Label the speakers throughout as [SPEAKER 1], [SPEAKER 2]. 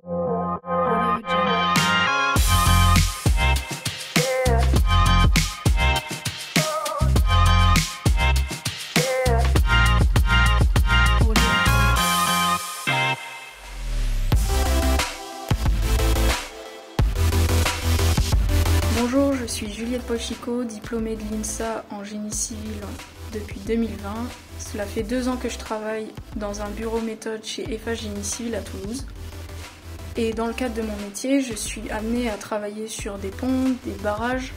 [SPEAKER 1] Audio Jungle. Bonjour, je suis Juliette Polchico, diplômée de l'INSA en génie civil depuis 2020. Cela fait 2 ans que je travaille dans un bureau méthode chez EFA Génie Civil à Toulouse. Et dans le cadre de mon métier, je suis amenée à travailler sur des ponts, des barrages,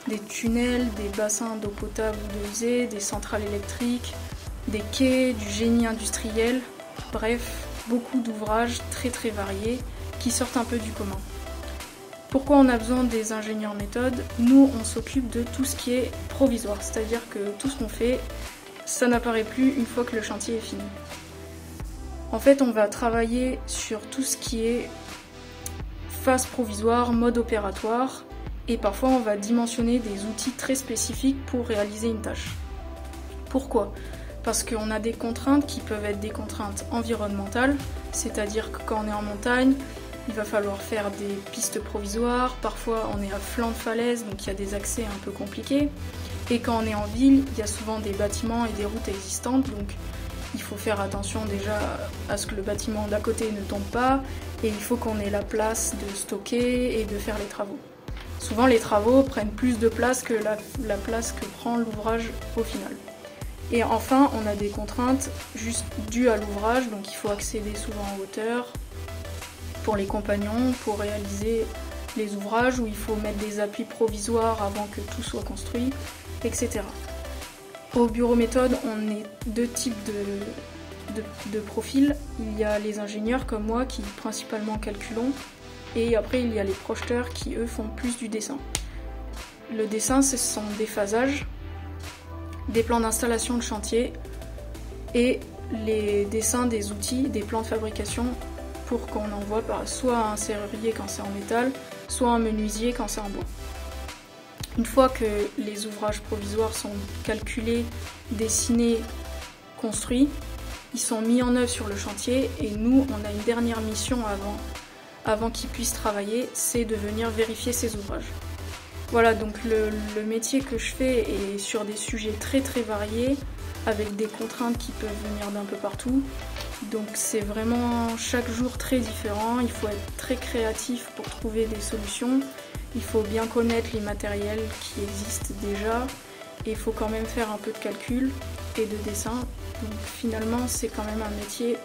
[SPEAKER 1] des tunnels, des bassins d'eau potable ou d'eau usée, des centrales électriques, des quais, du génie industriel, bref, beaucoup d'ouvrages très variés qui sortent un peu du commun. Pourquoi on a besoin des ingénieurs méthode? Nous, on s'occupe de tout ce qui est provisoire, c'est-à-dire que tout ce qu'on fait, ça n'apparaît plus une fois que le chantier est fini. En fait, on va travailler sur tout ce qui est phase provisoire, mode opératoire, et parfois on va dimensionner des outils très spécifiques pour réaliser une tâche. Pourquoi? Parce qu'on a des contraintes qui peuvent être des contraintes environnementales, c'est-à-dire que quand on est en montagne, il va falloir faire des pistes provisoires, parfois on est à flanc de falaise, donc il y a des accès un peu compliqués. Et quand on est en ville, il y a souvent des bâtiments et des routes existantes, donc il faut faire attention déjà à ce que le bâtiment d'à côté ne tombe pas, et il faut qu'on ait la place de stocker et de faire les travaux. Souvent les travaux prennent plus de place que la place que prend l'ouvrage au final. Et enfin, on a des contraintes juste dues à l'ouvrage, donc il faut accéder souvent en hauteur pour les compagnons, pour réaliser les ouvrages, où il faut mettre des appuis provisoires avant que tout soit construit, etc. Au bureau méthode, on est 2 types de profils. Il y a les ingénieurs comme moi qui principalement calculons, et après il y a les projeteurs qui eux font plus du dessin. Le dessin, ce sont des phasages, des plans d'installation de chantier et les dessins des outils, des plans de fabrication pour qu'on envoie soit un serrurier quand c'est en métal, soit un menuisier quand c'est en bois. Une fois que les ouvrages provisoires sont calculés, dessinés, construits, ils sont mis en œuvre sur le chantier et nous, on a une dernière mission avant qu'ils puissent travailler, c'est de venir vérifier ces ouvrages. Voilà, donc le métier que je fais est sur des sujets très variés, avec des contraintes qui peuvent venir d'un peu partout. Donc c'est vraiment chaque jour très différent, il faut être très créatif pour trouver des solutions, il faut bien connaître les matériels qui existent déjà, et il faut quand même faire un peu de calcul et de dessin. Donc finalement c'est quand même un métier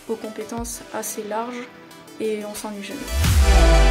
[SPEAKER 1] aux compétences assez larges et on s'ennuie jamais.